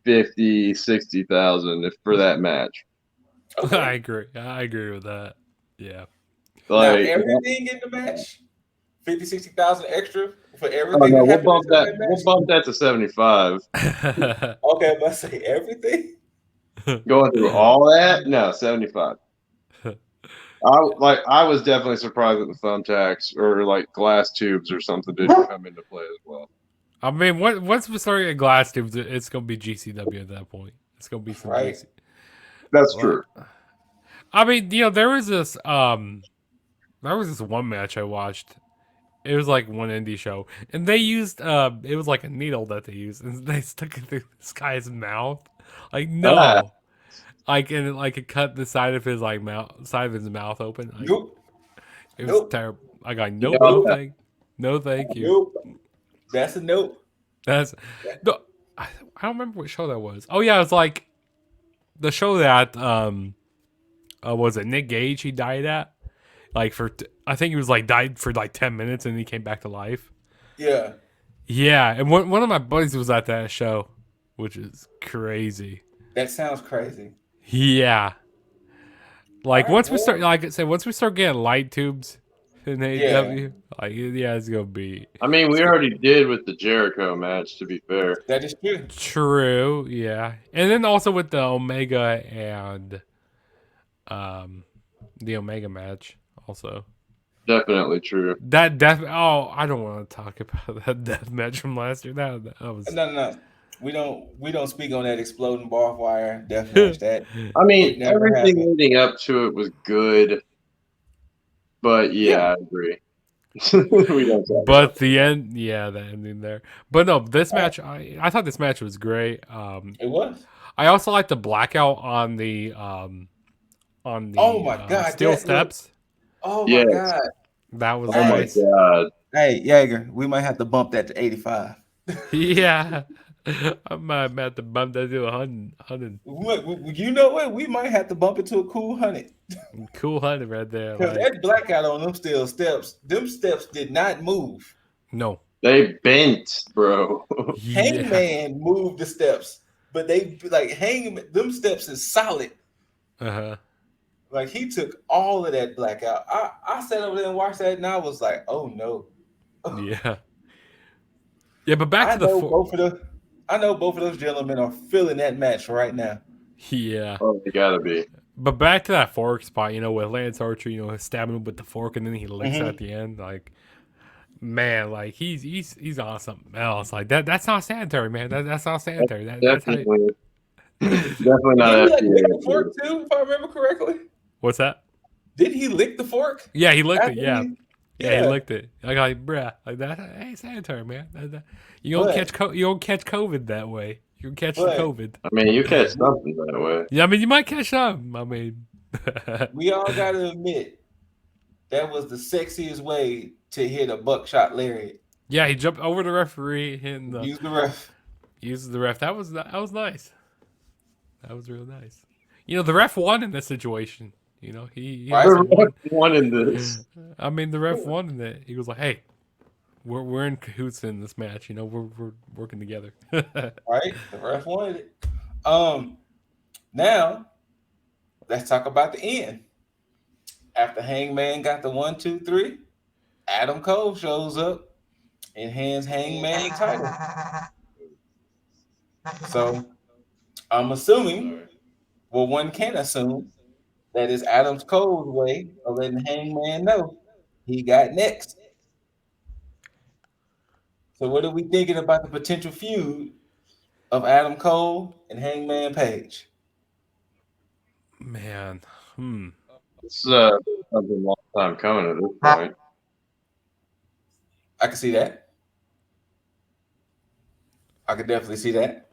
50, 60,000 for that match. Okay. I agree with that. Yeah. Like now, everything in the match, 50, 60,000 extra for everything. Oh, no, we'll bump that to 75. Okay, but say everything. Going through all that? No, 75. I was definitely surprised that the thumbtacks or like glass tubes or something didn't come into play as well. I mean, once we start getting glass tubes, it's gonna be GCW at that point. It's gonna be some Right. GC. That's Like, true. I mean, there was this one match I watched. It was like one indie show, and they used it was like a needle that they used, and they stuck it through this guy's mouth. Like Ah, no, like and it cut the side of his like mouth, side of his mouth open. Like Nope. it was Nope. terrible. I got you nope, know, no thank you. Nope. That's a nope. That's no, I don't remember what show that was. Oh yeah, it was like the show that was it Nick Gage? He died at like I think he was like died for like 10 minutes and he came back to life. Yeah. Yeah, and one of my buddies was at that show, which is crazy. That sounds crazy. Yeah, like All right, once we start, well, like I said, once we start getting light tubes in yeah, AEW, like yeah, it's gonna be I mean, we already did with the Jericho match. To be fair, that is true. true. Yeah, and then also with the Omega and the Omega match also. definitely true. That death. Oh, I don't want to talk about that death match from last year. That was. No. We don't speak on that exploding barbed wire death match. That I it mean, never everything happened. leading up to it was good, but Yeah, yeah, I agree. We don't talk about But the end, yeah, the ending there. But no, this match, I thought this match was great. it was. I also like the blackout on Oh the my god, steel that look. steps. Oh my Yes. god. That was Oh my Hey, nice. god. hey, Yeager, we might have to bump that to 85. Yeah, I might have to bump that to 100. You know what? We might have to bump it to a cool 100 Cool 100 right there. because Like that blackout on them steps did not move. no, They bent, bro. yeah, Hangman moved the steps, but they like Hangman. Them steps is solid. uh-huh. Like he took all of that blackout. I sat over there and watched that, and I was like, oh no. Yeah, yeah. But back I to the know four. both of the I know both of those gentlemen are feeling that match right now. Yeah. Oh, they gotta be. But back to that fork spot, with Lance Archer, stabbing him with the fork and then he licks it Hmm. at the end. Like, man, like he's on something else. Like that's not sanitary, man. That's not sanitary. That's how. Definitely, definitely Did he not like lick FDA the fork approved. too, if I remember correctly? What's that? Did he lick the fork Yeah, he licked it. after Yeah, he? yeah, he Yeah, licked it. Like bruh, like that ain't sanitary, man. You don't but you don't catch COVID that way. You can catch the but COVID. I mean, you catch something that way. Yeah, I mean you might catch some. I mean, we all got to admit that was the sexiest way to hit a buckshot lariat. yeah, he jumped over the referee, hitting Use the ref. uses the ref. That was nice. That was real nice. The ref won in this situation. He Right? also The won. ref won in this. I mean, the ref won in it. He was like, "Hey, we're in cahoots in this match. We're working together." Right? The ref wanted it. Now let's talk about the end. After Hangman got the 1, 2, 3, Adam Cole shows up and hands Hangman the title. So I'm assuming, well, one can assume that is Adam Cole's way of letting Hangman know he got next. So what are we thinking about the potential feud of Adam Cole and Hangman Page? Man, It's something a long time coming at this point. I can see that. I could definitely see that.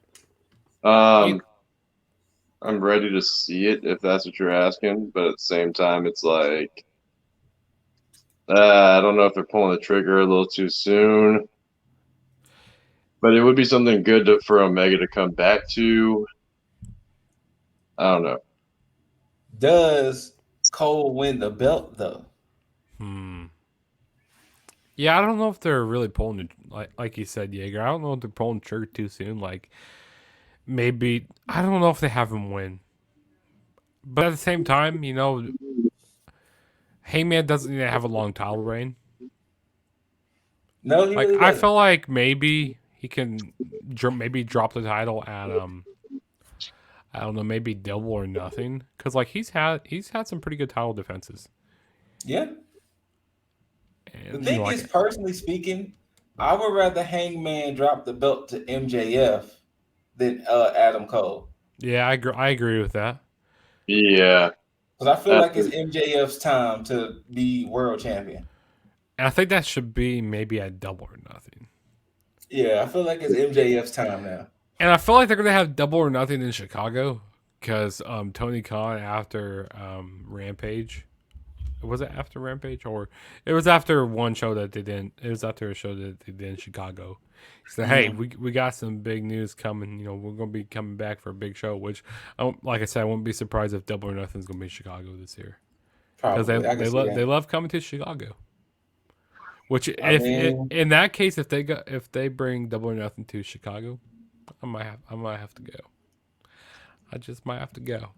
I'm ready to see it if that's what you're asking, but at the same time, it's like I don't know if they're pulling the trigger a little too soon. But it would be something good for Omega to come back to. I don't know. Does Cole win the belt though? Yeah, I don't know if they're really pulling it like you said, Yeager. I don't know if they're pulling the trigger too soon. Like maybe I don't know if they have him win, but at the same time, Heyman doesn't need to have a long title reign. No, he Like really I doesn't. feel like maybe he can maybe drop the title at I don't know, maybe double or nothing, because like he's had some pretty good title defenses. Yeah. And The thing is, personally speaking, I would rather Hangman drop the belt to MJF than Adam Cole. Yeah, I agree with that. Yeah. Because I feel like it's After, MJF's time to be world champion. And I think that should be maybe a Double or Nothing. Yeah, I feel like it's MJF's time now. And I feel like they're gonna have Double or Nothing in Chicago because Tony Khan after Rampage. Was it after Rampage or it was after one show that they didn't? It was after a show that they did in Chicago. He said, "Hey, Mm-hmm. we got some big news coming. You know, we're gonna be coming back for a big show." Which, like I said, I wouldn't be surprised if Double or Nothing's gonna be in Chicago this year because Probably, I can see they that. love coming to Chicago. Which I if mean, in that case if they bring Double or Nothing to Chicago, I might have to go. I just might have to go.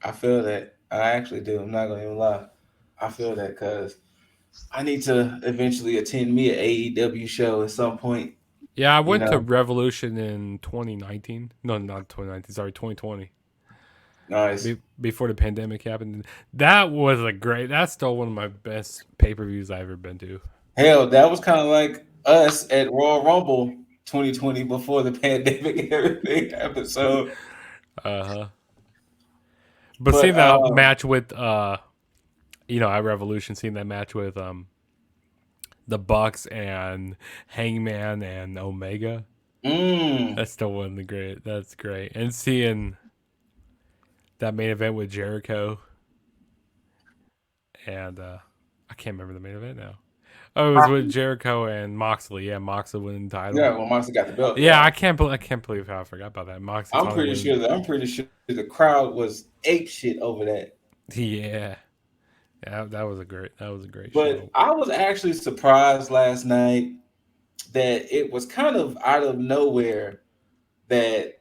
I feel that. I actually do. I'm not gonna even lie. I feel that because I need to eventually attend me an AEW show at some point. Yeah, I You went to know, Revolution in 2019. No, not 2019. Sorry, 2020. nice. Before the pandemic happened. That was a great. That's still one of my best pay per views I've ever been to. Hell, that was kind of like us at Royal Rumble 2020 before the pandemic and everything happened. So, Uh huh. But but seeing that match with at Revolution, seeing that match with the Bucks and Hangman and Omega, mm, that's still one of the great. That's great. And seeing that main event with Jericho and I can't remember the main event now. Oh, it was with Jericho and Moxley. Yeah, Moxley winning the title. yeah, well, Monster got the belt. Yeah, Yeah, I can't believe how I forgot about that. Moxley finally winning. I'm pretty sure the crowd was ape shit over that. Yeah, yeah, that was a great But show. I was actually surprised last night that it was kind of out of nowhere that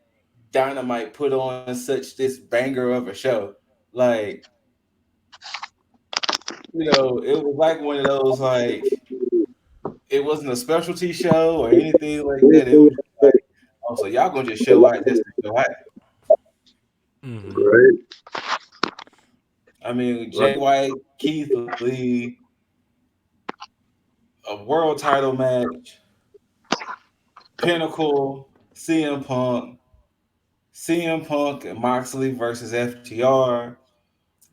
Dynamite put on such this banger of a show. Like, it was like one of those like it wasn't a specialty show or anything like that. It was like, oh, so y'all gonna just show out just to show out. Hmm. right, I mean, right. Jay White, Keith Lee, a world title match, Pinnacle, CM Punk and Moxley versus FTR,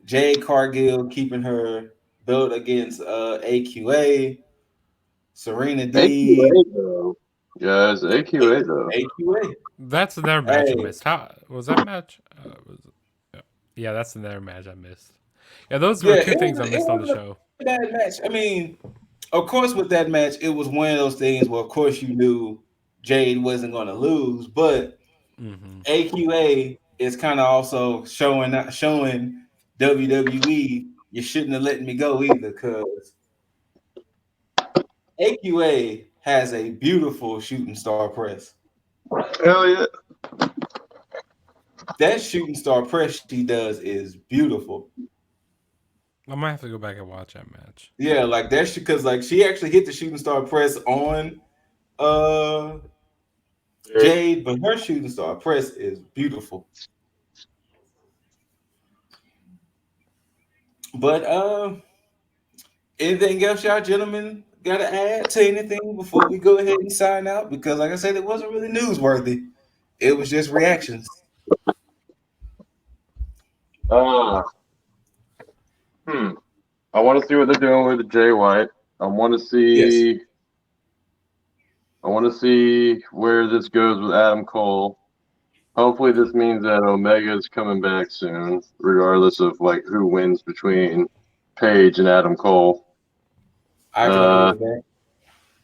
Jade Cargill keeping her belt against AQA, Serena D, AQA though, guys, AQA though. AQA. That's another match I Hey, missed. How was that match? Yeah, that's another match I missed. Yeah, those were yeah, two things I it missed on the wasn't show. a bad match. I mean, of course, with that match, it was one of those things where, of course, you knew Jade wasn't going to lose, but Hmm. AQA is kind of also showing WWE you shouldn't have let me go either because AQA has a beautiful shooting star press. Hell yeah. That shooting star press she does is beautiful. I might have to go back and watch that match. Yeah, like that's because like she actually hit the shooting star press on uh Jade, but her shooting star press is beautiful. But anything else y'all gentlemen gotta add to anything before we go ahead and sign out? Because like I said, it wasn't really newsworthy. It was just reactions. Uh, hmm. I want to see what they're doing with Jay White. I want to Yes. see. I want to see where this goes with Adam Cole. Hopefully, this means that Omega is coming back soon, regardless of like who wins between Paige and Adam Cole. I can agree Uh, with that.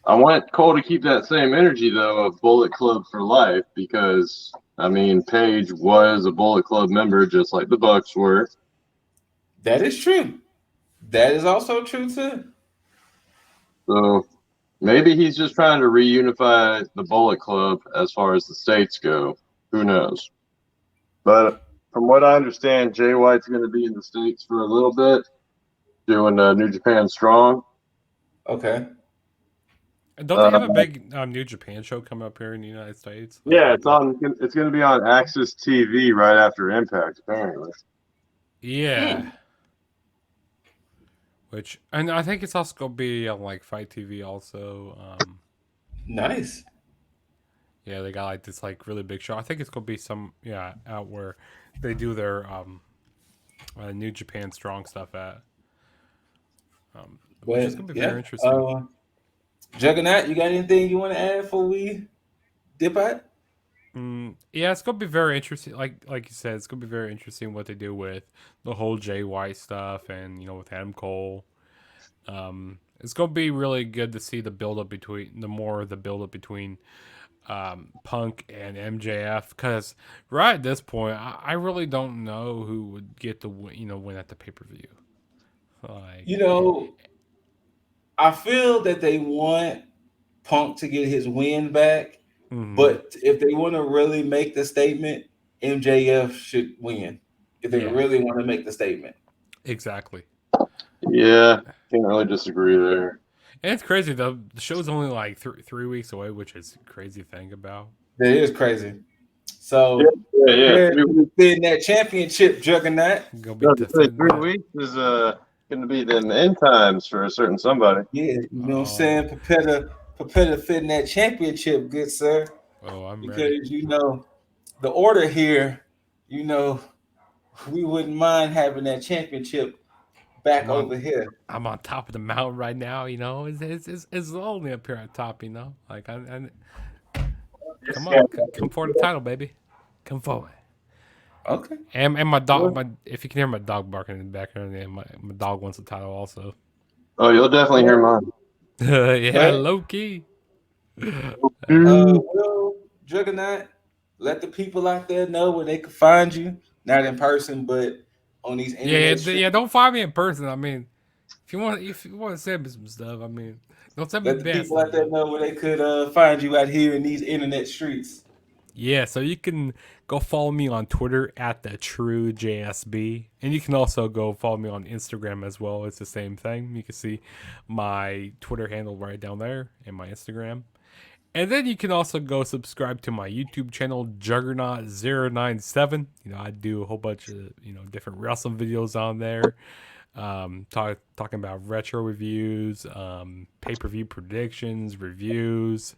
I want Cole to keep that same energy though of Bullet Club for life because I mean Paige was a Bullet Club member just like the Bucks were. That is true. That is also true too. So maybe he's just trying to reunify the Bullet Club as far as the states go. Who knows? But from what I understand, Jay White's going to be in the states for a little bit, doing New Japan Strong. Okay. And don't they Uh, have a big New Japan show coming up here in the United States? Like yeah, with it's the on. It's going to be on Access TV right after Impact, apparently. yeah, Hmm. which and I think it's also gonna be on like Fight TV also. Nice. Yeah, they got like this like really big show. I think it's gonna be out where they do their New Japan Strong stuff at, which is But gonna be yeah, very interesting. Juggernaut, you got anything you want to add before we dip out? Yeah, it's gonna be very interesting. Like you said, it's gonna be very interesting what they do with the whole Jay White stuff, and with Adam Cole. It's gonna be really good to see the build up between Punk and MJF, because right at this point, I really don't know who would get the win at the pay per view. Like, You know, I feel that they want Punk to get his win back, hmm but if they want to really make the statement, MJF should win. If they yeah, really want to make the statement, exactly. Yeah, can't really disagree there. And it's crazy though. The show's only like 3 weeks away, which is crazy to think about. that is crazy. Yeah, So yeah, yeah. prepare to defend that championship, Juggernaut. Gonna be No, to say defending that. 3 weeks is going to be the end times for a certain somebody. Yeah, you know what I'm Oh, saying? Prepare to defend that championship, good sir. oh, I'm ready. Because the order here, you know, we wouldn't mind having that championship back I'm on. over here. I'm on top of the mountain right now. It's lonely up here at top. Like come on, come for the title, baby. Come forward. Okay. And my dog, Well, my if you can hear my dog barking in the background, yeah, my dog wants the title also. Oh, you'll definitely hear mine. Yeah, but low key. well, Juggernaut, let the people out there know where they can find you, not in person, but on these Yeah, internet yeah. streets. Don't find me in person. I mean, if you want to send me some stuff, I mean, don't send me Let the bad people stuff out there though. know where they could find you out here in these internet streets. Yeah, so you can go follow me on Twitter at the True JSB, and you can also go follow me on Instagram as well. It's the same thing. You can see my Twitter handle right down there and my Instagram. And then you can also go subscribe to my YouTube channel, Juggernaut097. I do a whole bunch of different wrestling videos on there, talking about retro reviews, pay per view predictions, reviews.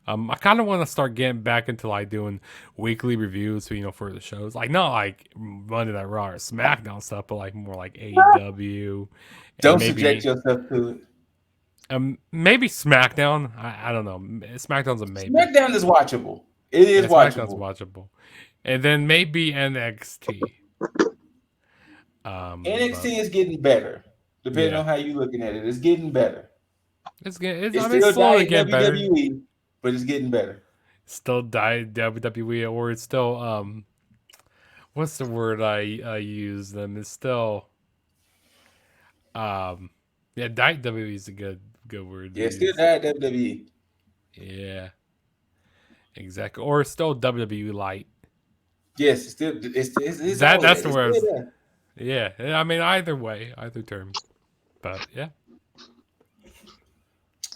I kind of want to start getting back into like doing weekly reviews, for the shows, like not like Monday Night Raw or SmackDown stuff, but like more like AEW, and Don't subject maybe yourself to it. maybe SmackDown. I don't know. SmackDown's a maybe. SmackDown is watchable. It is Yeah, SmackDown's watchable. watchable, and then maybe NXT. But NXT is getting better, depending yeah, on how you're looking at it. It's getting better. it's getting. It's I mean, it's still slowly diet getting better. WWE, but it's getting better. Still died WWE, or it's still what's the word I use them? It's still yeah, diet WWE is a good word to Yeah, it's still use. diet WWE. Yeah, exactly. Or it's still WWE light. Yes, it's That all of that's that. the It's word. still there. Yeah, I mean either way, either term. But yeah.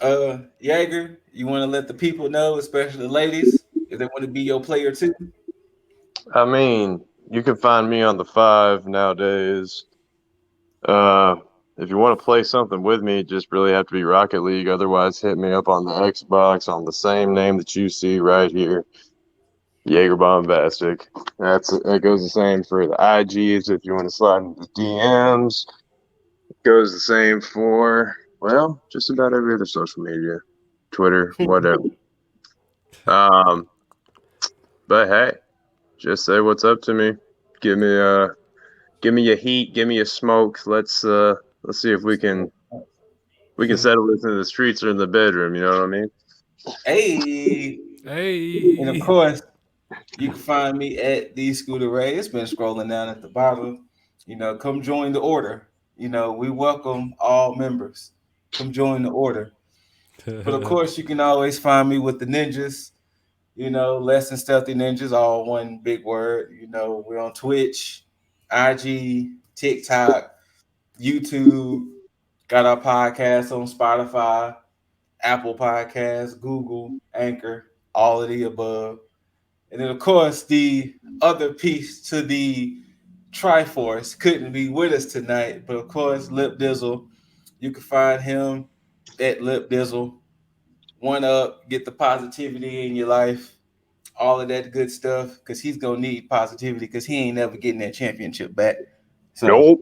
Yeager, you want to let the people know, especially the ladies, if they want to be your player too. I mean, you can find me on the 5 nowadays. Uh, if you want to play something with me, just really have to be Rocket League. Otherwise, hit me up on the Xbox on the same name that you see right here, Yeager Bombastic. That goes the same for the IGs if you want to slide into DMs. Goes the same for just about every other social media, Twitter, whatever. Um, but hey, just say what's up to me. Give me a heat, give me a smoke. Let's see if we can settle this in the streets or in the bedroom. You know what I mean? Hey, and of Hey. course, you can find me at the ScooterRay. It's been scrolling down at the bottom. Come join the order. We welcome all members. Come join the order. But of course, you can always find me with the ninjas. Less than stealthy ninjas, all one big word. We're on Twitch, IG, TikTok, YouTube. Got our podcast on Spotify, Apple Podcasts, Google, Anchor, all of the above. And then, of course, the other piece to the Triforce couldn't be with us tonight, but of course, Lip Dizzle. You can find him at Lip Dizzle. one up, get the positivity in your life, all of that good stuff, because he's gonna need positivity because he ain't never getting that championship back. So Nope.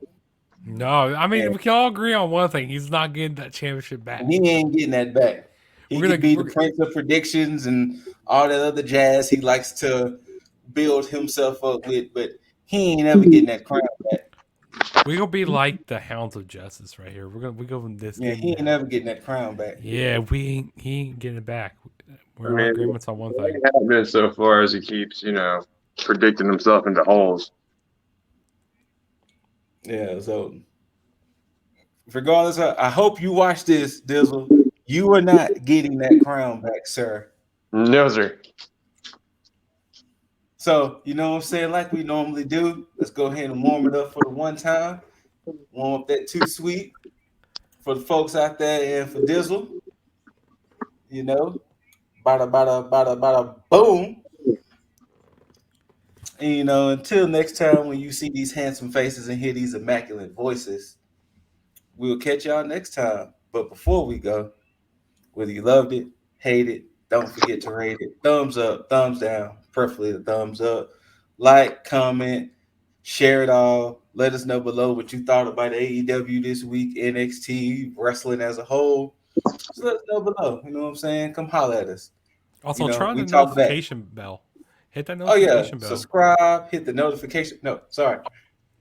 No, I yeah, mean we can all agree on one thing: he's not getting that championship back. he ain't getting that back. He We're could gonna be the we're, prince of predictions and all that other jazz he likes to build himself up with, but he ain't ever getting that crown back. we gonna be like the Hounds of Justice right here. We go from this Yeah, game he ain't now. never getting that crown back. Yeah, he ain't getting it back. I We're on mean, agreements on one it thing. ain't happening so far as he keeps, predicting himself into holes. Yeah, so regardless, I hope you watch this, Dizzle. You are not getting that crown back, sir. No, sir. So, you know what I'm saying? Like we normally do, let's go ahead and warm it up for the one time. Warm up that too sweet for the folks out there and for Dizzle. You know, bada, bada, bada, bada, boom. And, you know, until next time when you see these handsome faces and hear these immaculate voices, we'll catch y'all next time. But before we go, whether you loved it, hate it, don't forget to rate it. Thumbs up, thumbs down, preferably the thumbs up. Like, comment, share it all. Let us know below what you thought about AEW this week, NXT, wrestling as a whole. Just let us know below. You know what I'm saying? Come holler at us. You Also, know, turn on we the talk back. notification bell. Hit that Oh yeah, notification bell. subscribe, hit the notification. No, sorry.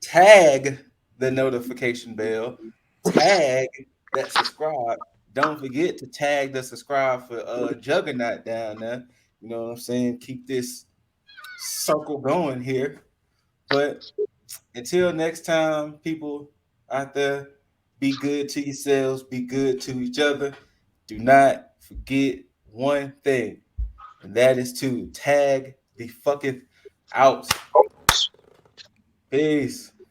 Tag the notification bell. Tag that subscribe. Don't forget to tag the subscribe for Juggernaut down there. You know what I'm saying? Keep this circle going here. But until next time, people out there, be good to yourselves, be good to each other. Do not forget one thing, and that is to tag the fucketh out. Peace.